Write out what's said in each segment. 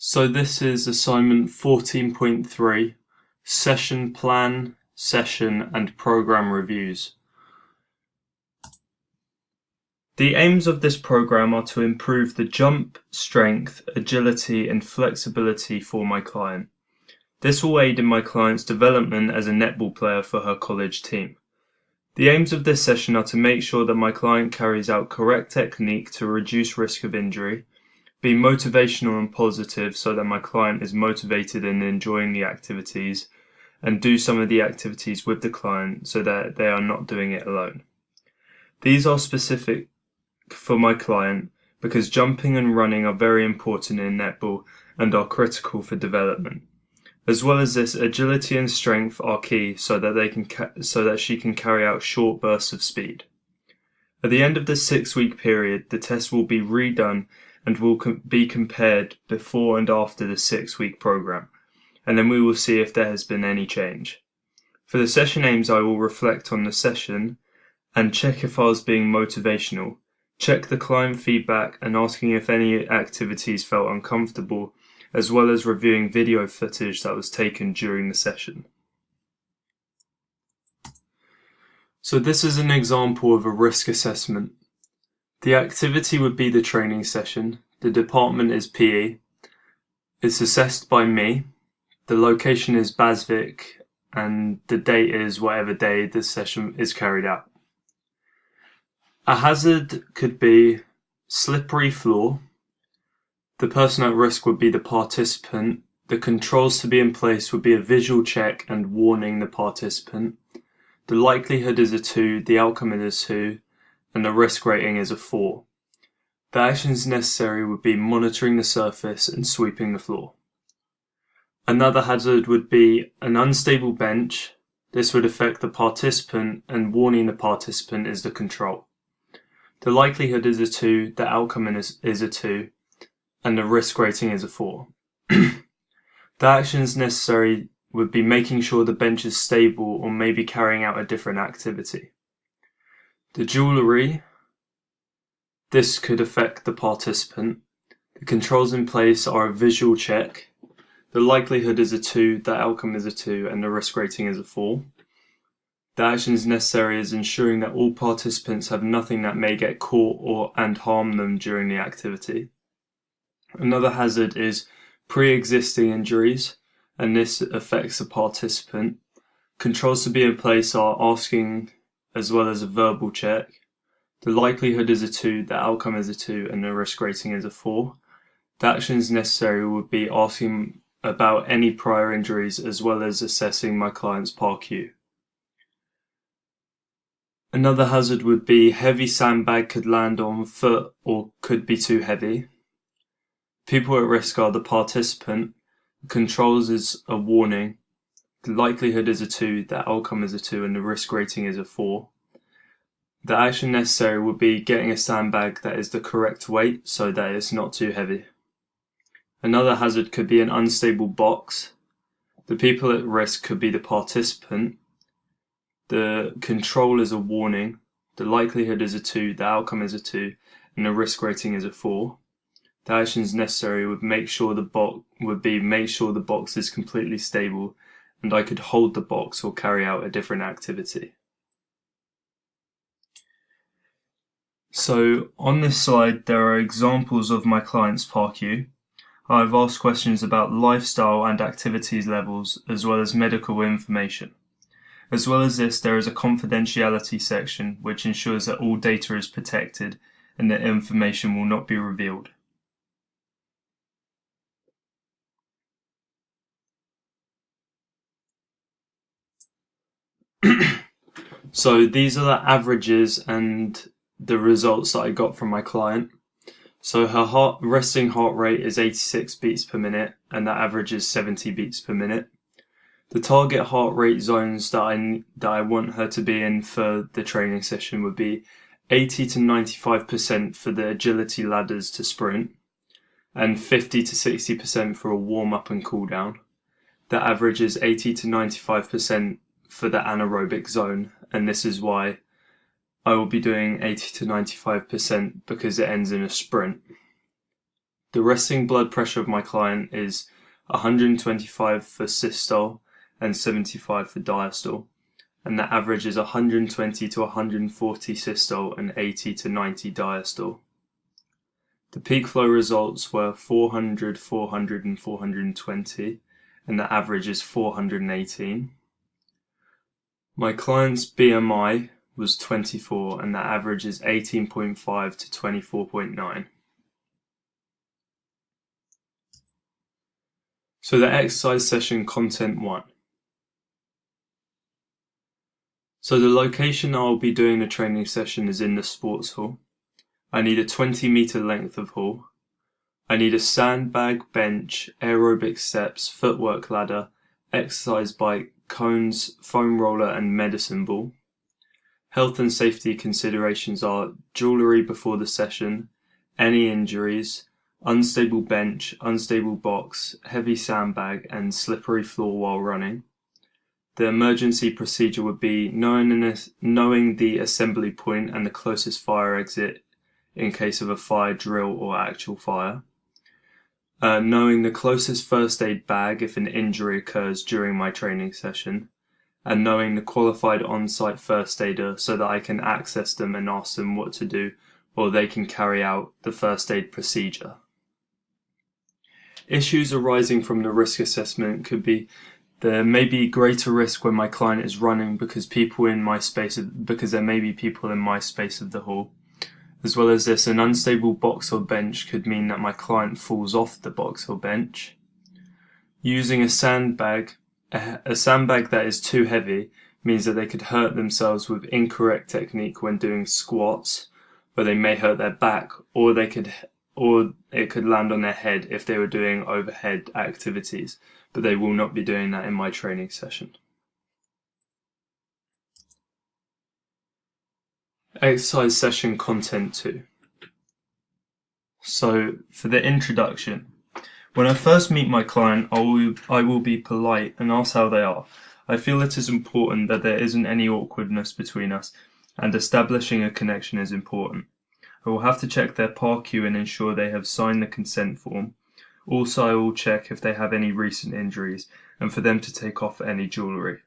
So this is assignment 14.3, session plan, session and program reviews. The aims of this program are to improve the jump, strength, agility and flexibility for my client. This will aid in my client's development as a netball player for her college team. The aims of this session are to make sure that my client carries out correct technique to reduce risk of injury, be motivational and positive so that my client is motivated and enjoying the activities, and do some of the activities with the client so that they are not doing it alone. These are specific for my client because jumping and running are very important in netball and are critical for development. As well as this, agility and strength are key so that she can carry out short bursts of speed. At the end of the 6-week period, the test will be redone and will be compared before and after the 6-week program, and then we will see if there has been any change. For the session aims, I will reflect on the session and check if I was being motivational, check the client feedback and asking if any activities felt uncomfortable, as well as reviewing video footage that was taken during the session. So this is an example of a risk assessment. The activity would be the training session. The department is PE. It's assessed by me. The location is Basvik and the date is whatever day the session is carried out. A hazard could be slippery floor. The person at risk would be the participant. The controls to be in place would be a visual check and warning the participant. The likelihood is a 2, the outcome is a 2, and the risk rating is a 4. The actions necessary would be monitoring the surface and sweeping the floor. Another hazard would be an unstable bench. This would affect the participant, and warning the participant is the control. The likelihood is a 2, the outcome is a 2, and the risk rating is a 4. The actions necessary would be making sure the bench is stable or maybe carrying out a different activity. The jewellery, this could affect the participant. The controls in place are a visual check. The likelihood is a 2, the outcome is a 2, and the risk rating is a 4. The actions necessary is ensuring that all participants have nothing that may get caught and harm them during the activity. Another hazard is pre-existing injuries, and this affects the participant. Controls to be in place are asking as well as a verbal check. The likelihood is a 2, the outcome is a 2, and the risk rating is a 4. The actions necessary would be asking about any prior injuries as well as assessing my client's PAR-Q. Another hazard would be heavy sandbag could land on foot or could be too heavy. People at risk are the participant. The controls is a warning. The likelihood is a 2, the outcome is a 2, and the risk rating is a 4. The action necessary would be getting a sandbag that is the correct weight so that it's not too heavy. Another hazard could be an unstable box. The people at risk could be the participant. The control is a warning. The likelihood is a 2, the outcome is a 2, and the risk rating is a 4. The actions necessary would make sure the box is completely stable, and I could hold the box or carry out a different activity. So on this slide there are examples of my client's PAR-Q. I've asked questions about lifestyle and activities levels as well as medical information. As well as this, there is a confidentiality section which ensures that all data is protected and that information will not be revealed. So these are the averages and the results that I got from my client. So her resting heart rate is 86 beats per minute and that average is 70 beats per minute. The target heart rate zones that I want her to be in for the training session would be 80 to 95% for the agility ladders to sprint and 50 to 60% for a warm-up and cool-down. The average is 80 to 95% for the anaerobic zone, and this is why I will be doing 80 to 95% because it ends in a sprint. The resting blood pressure of my client is 125 for systole and 75 for diastole, and the average is 120 to 140 systole and 80 to 90 diastole. The peak flow results were 400, 400 and 420, and the average is 418. My client's BMI was 24 and the average is 18.5 to 24.9. So the exercise session content 1. So the location I'll be doing the training session is in the sports hall. I need a 20-meter length of hall. I need a sandbag, bench, aerobic steps, footwork ladder, exercise bike, cones, foam roller and medicine ball. Health and safety considerations are jewellery before the session, any injuries, unstable bench, unstable box, heavy sandbag and slippery floor while running. The emergency procedure would be knowing the assembly point and the closest fire exit in case of a fire drill or actual fire. Knowing the closest first aid bag if an injury occurs during my training session, and knowing the qualified on-site first aider so that I can access them and ask them what to do, or they can carry out the first aid procedure. Issues arising from the risk assessment could be there may be greater risk when my client is running because there may be people in my space of the hall. As well as this, an unstable box or bench could mean that my client falls off the box or bench. Using a sandbag that is too heavy means that they could hurt themselves with incorrect technique when doing squats, where they may hurt their back, or it could land on their head if they were doing overhead activities, but they will not be doing that in my training session. Exercise session content 2. So, for the introduction, when I first meet my client, I will be polite and ask how they are. I feel it is important that there isn't any awkwardness between us, and establishing a connection is important. I will have to check their PAR-Q and ensure they have signed the consent form. Also, I will check if they have any recent injuries, and for them to take off any jewellery.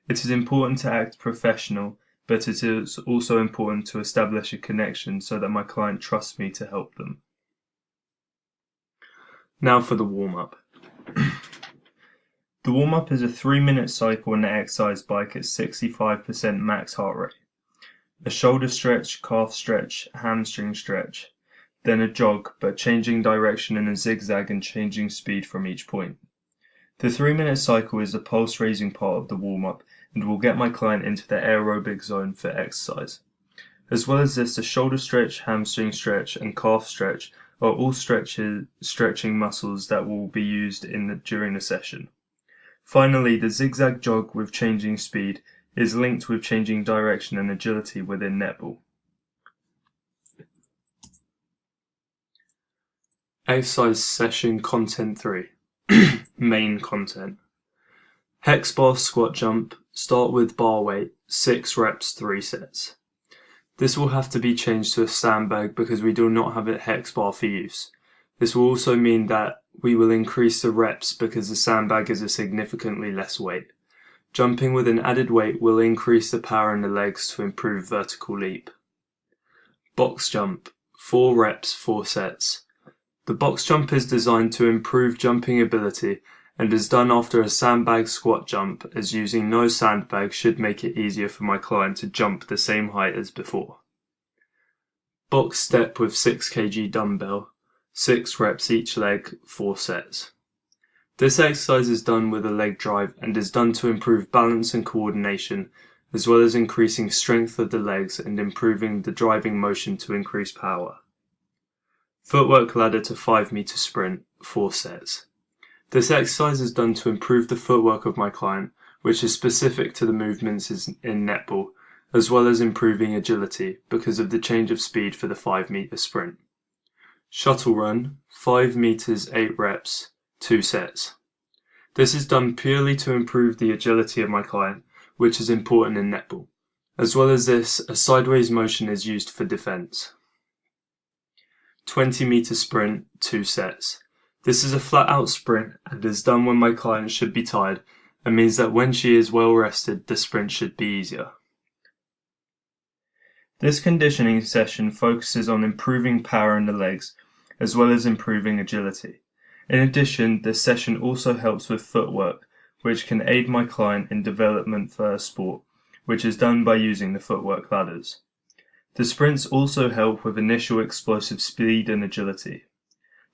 It is important to act professional, but it is also important to establish a connection so that my client trusts me to help them. Now for the warm-up. The warm-up is a 3-minute cycle on the exercise bike at 65% max heart rate. A shoulder stretch, calf stretch, hamstring stretch, then a jog, but changing direction in a zigzag and changing speed from each point. The 3-minute cycle is the pulse-raising part of the warm-up and will get my client into the aerobic zone for exercise. As well as this, the shoulder stretch, hamstring stretch, and calf stretch are all stretching muscles that will be used during the session. Finally, the zigzag jog with changing speed is linked with changing direction and agility within netball. Exercise session content 3. Main content. Hex bar squat jump. Start with bar weight, 6 reps, 3 sets. This will have to be changed to a sandbag because we do not have a hex bar for use. This will also mean that we will increase the reps because the sandbag is a significantly less weight. Jumping with an added weight will increase the power in the legs to improve vertical leap. Box jump, 4 reps, 4 sets. The box jump is designed to improve jumping ability and is done after a sandbag squat jump, as using no sandbag should make it easier for my client to jump the same height as before. Box step with 6 kg dumbbell, 6 reps each leg, 4 sets. This exercise is done with a leg drive and is done to improve balance and coordination, as well as increasing strength of the legs and improving the driving motion to increase power. Footwork ladder to 5-meter sprint, 4 sets. This exercise is done to improve the footwork of my client, which is specific to the movements in netball, as well as improving agility because of the change of speed for the 5-meter sprint. Shuttle run, 5 meters, 8 reps, 2 sets. This is done purely to improve the agility of my client, which is important in netball. As well as this, a sideways motion is used for defense. 20-meter sprint, 2 sets. This is a flat-out sprint and is done when my client should be tired and means that when she is well rested, the sprint should be easier. This conditioning session focuses on improving power in the legs, as well as improving agility. In addition, this session also helps with footwork, which can aid my client in development for her sport, which is done by using the footwork ladders. The sprints also help with initial explosive speed and agility.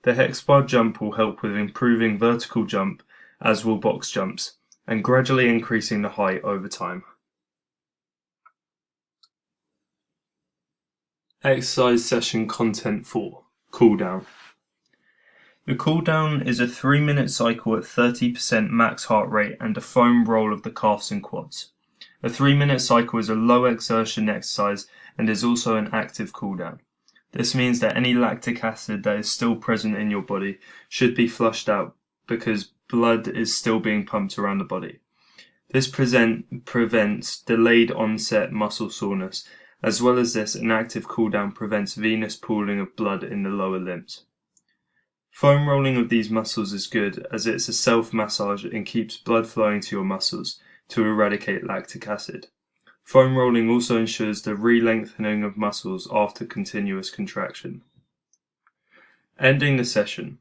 The hex bar jump will help with improving vertical jump, as will box jumps, and gradually increasing the height over time. Exercise session content 4, cool down. The cool down is a 3-minute cycle at 30% max heart rate and a foam roll of the calves and quads. A 3-minute cycle is a low exertion exercise and is also an active cool down. This means that any lactic acid that is still present in your body should be flushed out because blood is still being pumped around the body. This prevents delayed onset muscle soreness. As well as this, an active cool down prevents venous pooling of blood in the lower limbs. Foam rolling of these muscles is good as it's a self-massage and keeps blood flowing to your muscles to eradicate lactic acid. Foam rolling also ensures the re-lengthening of muscles after continuous contraction. Ending the session.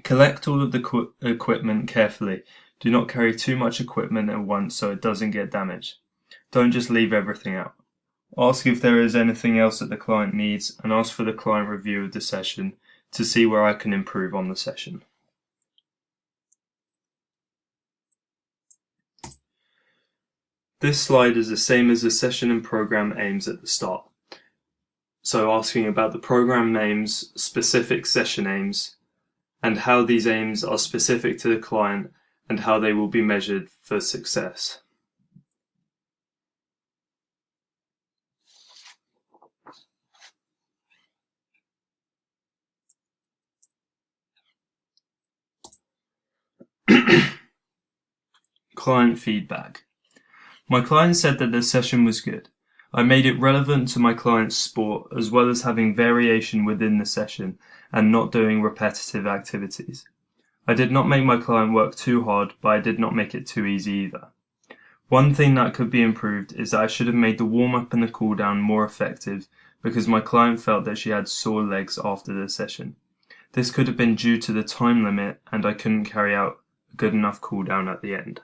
Collect all of the equipment carefully. Do not carry too much equipment at once so it doesn't get damaged. Don't just leave everything out. Ask if there is anything else that the client needs and ask for the client review of the session to see where I can improve on the session. This slide is the same as the session and program aims at the start. So asking about the program names, specific session aims, and how these aims are specific to the client and how they will be measured for success. Client feedback. My client said that the session was good. I made it relevant to my client's sport as well as having variation within the session and not doing repetitive activities. I did not make my client work too hard, but I did not make it too easy either. One thing that could be improved is that I should have made the warm-up and the cool-down more effective because my client felt that she had sore legs after the session. This could have been due to the time limit and I couldn't carry out a good enough cool-down at the end.